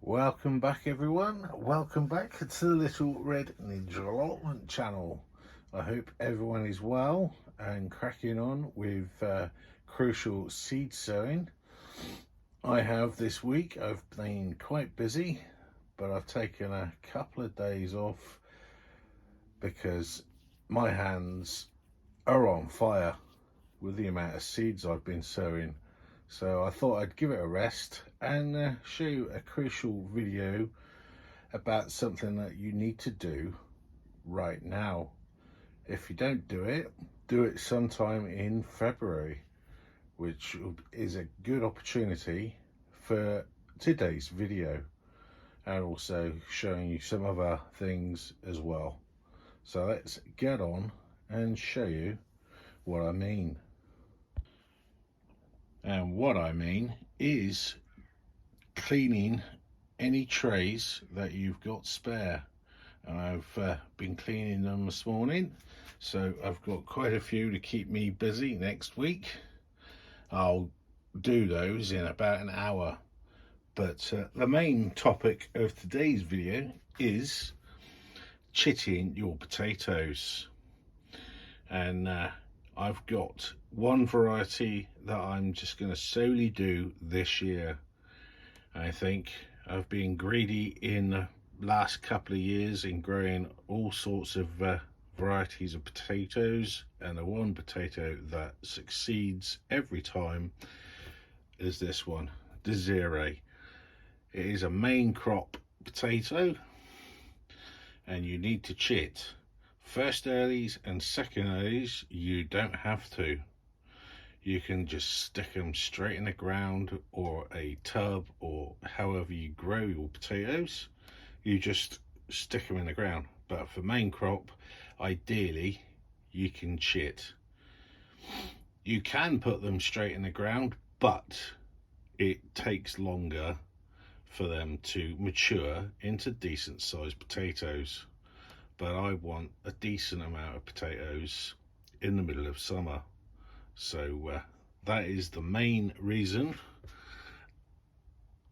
Welcome back everyone, welcome back to the Little Red Ninja Allotment channel. I hope everyone is well and cracking on with crucial seed sowing. I have this week, I've been quite busy, but I've taken a couple of days off because my hands are on fire with the amount of seeds I've been sowing. So I thought I'd give it a rest and show you a crucial video about something that you need to do right now. If you don't do it sometime in February, which is a good opportunity for today's video, and also showing you some other things as well. So let's get on and show you what I mean. And what I mean is cleaning any trays that you've got spare. And I've been cleaning them this morning, so I've got quite a few to keep me busy next week. I'll do those in about an hour. But the main topic of today's video is chitting your potatoes. And I've got one variety that I'm just going to solely do this year. I think I've been greedy in the last couple of years in growing all sorts of varieties of potatoes, and the one potato that succeeds every time is this one, Desiree. It is a main crop potato and you need to chit. First earlies and second earlies you don't have to. You can just stick them straight in the ground or a tub, or however you grow your potatoes, you just stick them in the ground. But for main crop, ideally you can chit. You can put them straight in the ground, but it takes longer for them to mature into decent sized potatoes. But I want a decent amount of potatoes in the middle of summer. So that is the main reason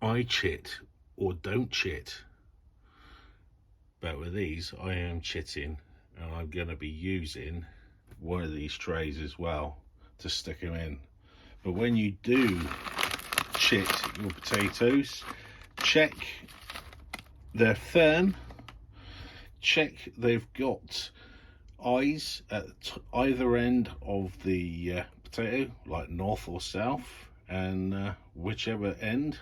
I chit or don't chit. But with these I am chitting, and I'm going to be using one of these trays as well to stick them in. But when you do chit your potatoes, check they're firm, check they've got eyes at either end of the potato, like north or south, and whichever end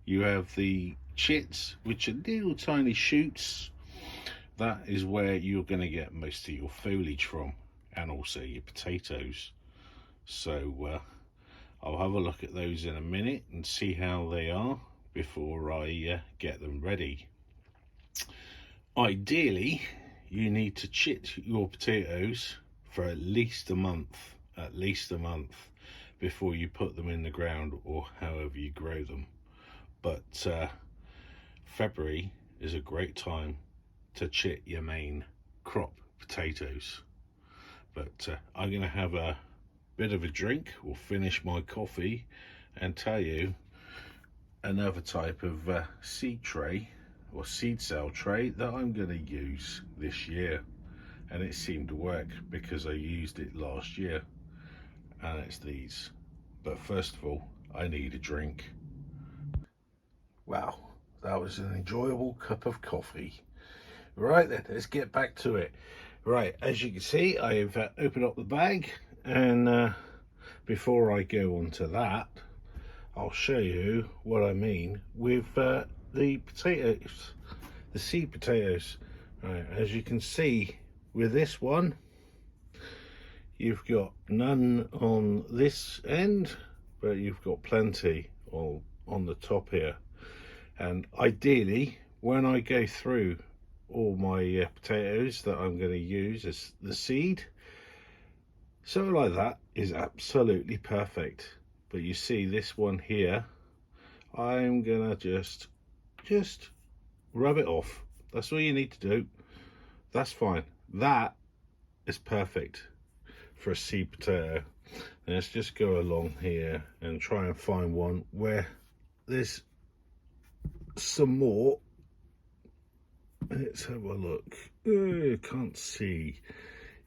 you have the chits, which are little tiny shoots, that is where you're going to get most of your foliage from, and also your potatoes. So I'll have a look at those in a minute and see how they are before I get them ready. Ideally you need to chit your potatoes for at least a month before you put them in the ground or however you grow them. But February is a great time to chit your main crop potatoes. But I'm going to have a bit of a drink or finish my coffee and tell you another type of seed tray or seed cell tray that I'm going to use this year, and it seemed to work because I used it last year, and it's these. But first of all, I need a drink. Wow, that was an enjoyable cup of coffee. Right then, let's get back to it. Right, as you can see, I've opened up the bag, and before I go on to that, I'll show you what I mean with the potatoes, the seed potatoes. Right, as you can see with this one, you've got none on this end, but you've got plenty on the top here. And ideally, when I go through all my potatoes that I'm going to use as the seed, something like that is absolutely perfect. But you see this one here, I'm gonna just rub it off. That's all you need to do. That's fine. That is perfect for a seed potato. And let's just go along here and try and find one where there's some more. Let's have a look. Can't see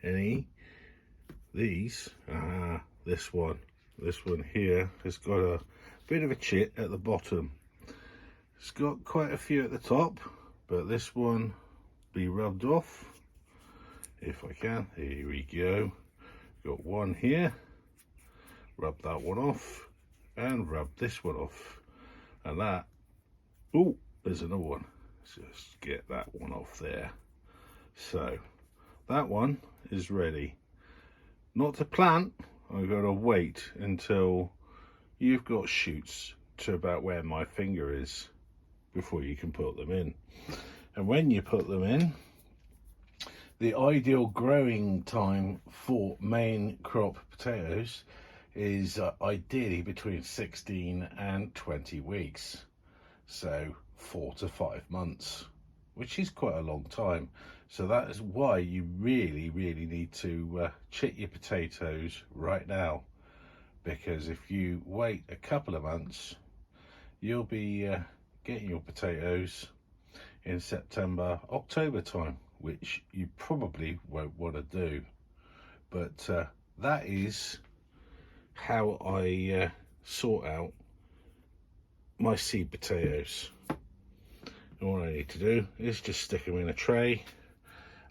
any. These, this one here has got a bit of a chit at the bottom. It's got quite a few at the top, but this one be rubbed off if I can. Here we go. Got one here. Rub that one off and rub this one off, and that. Oh, there's another one. Let's just get that one off there. So that one is ready. Not to plant, I've got to wait until you've got shoots to about where my finger is before you can put them in. And when you put them in, the ideal growing time for main crop potatoes is ideally between 16 and 20 weeks. So 4 to 5 months, which is quite a long time. So that is why you really need to chit your potatoes right now, because if you wait a couple of months, you'll be getting your potatoes in September, October time, which you probably won't want to do. But that is how I sort out my seed potatoes. And what I need to do is just stick them in a tray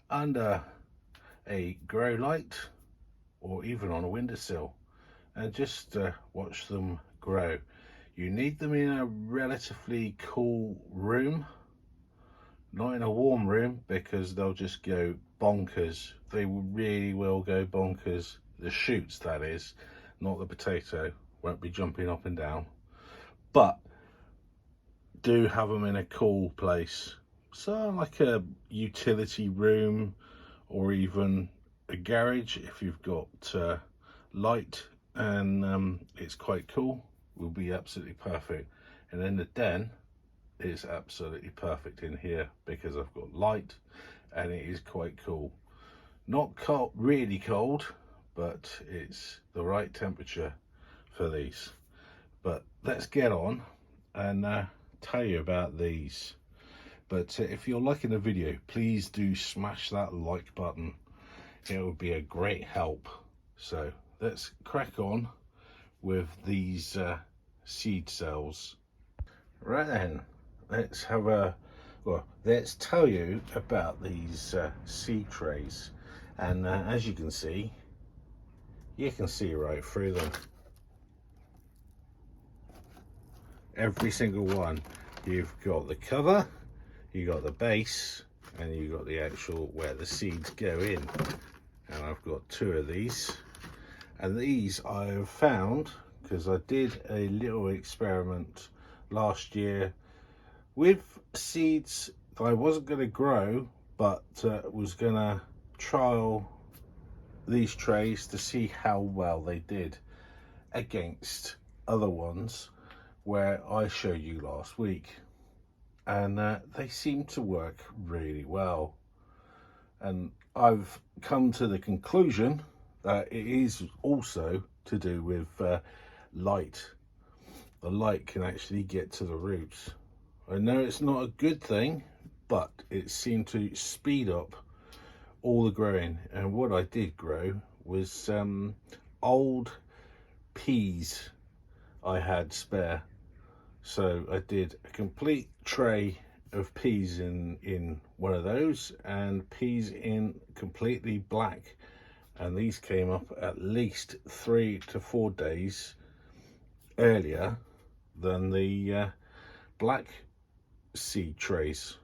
under a grow light or even on a windowsill and just watch them grow. You need them in a relatively cool room, not in a warm room, because they'll just go bonkers. They really will go bonkers. The shoots, that is, not the potato, won't be jumping up and down. But do have them in a cool place, so like a utility room or even a garage if you've got light and it's quite cool, will be absolutely perfect. And then the den is absolutely perfect in here because I've got light and it is quite cool. Not cold, really cold, but it's the right temperature for these. But let's get on and tell you about these. But if you're liking the video, please do smash that like button. It would be a great help. So let's crack on with these seed cells. Right then, let's have a, well, let's tell you about these seed trays. And as you can see right through them. Every single one. You've got the cover, you got the base, and you got the actual where the seeds go in. And I've got 2 of these, and these I have found because I did a little experiment last year with seeds that I wasn't going to grow, but was going to trial these trays to see how well they did against other ones where I showed you last week, and they seem to work really well. And I've come to the conclusion that it is also to do with light. The light can actually get to the roots. I know it's not a good thing, but it seemed to speed up all the growing. And what I did grow was old peas I had spare. So I did a complete tray of peas in one of those, and peas in completely black, and these came up at least 3 to 4 days earlier than the black seed trays,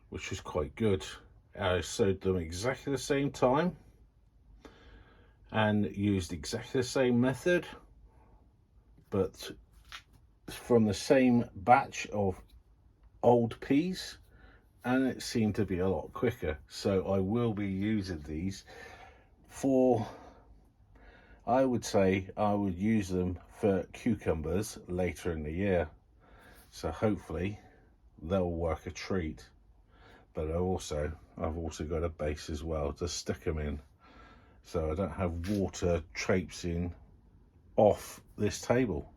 which was quite good. I sowed them exactly the same time and used exactly the same method, but from the same batch of old peas, and it seemed to be a lot quicker. So I will be using these for, I would say I would use them for cucumbers later in the year. So hopefully they'll work a treat. But I've also got a base as well to stick them in, so I don't have water traipsing off this table.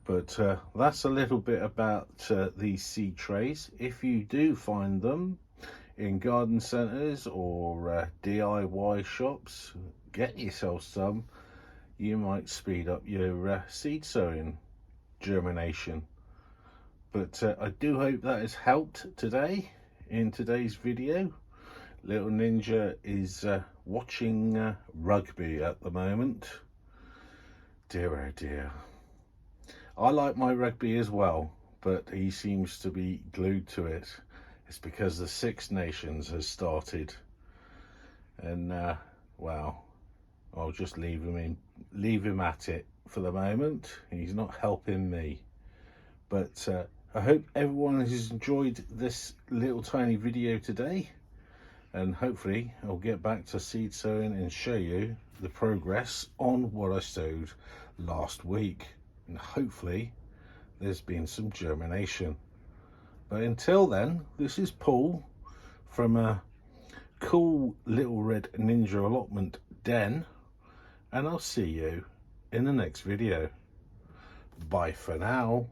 But that's a little bit about these seed trays. If you do find them in garden centres or DIY shops, get yourself some. You might speed up your seed sowing germination. But I do hope that has helped today in today's video. Little Ninja is watching rugby at the moment. Dear oh dear. I like my rugby as well, but he seems to be glued to it. It's because the Six Nations has started, and well, I'll just leave him at it for the moment. He's not helping me. But I hope everyone has enjoyed this little tiny video today, and hopefully I'll get back to seed sowing and show you the progress on what I sowed last week, and hopefully there's been some germination. But until then, this is Paul from a cool little red ninja allotment den, and I'll see you in the next video. Bye for now.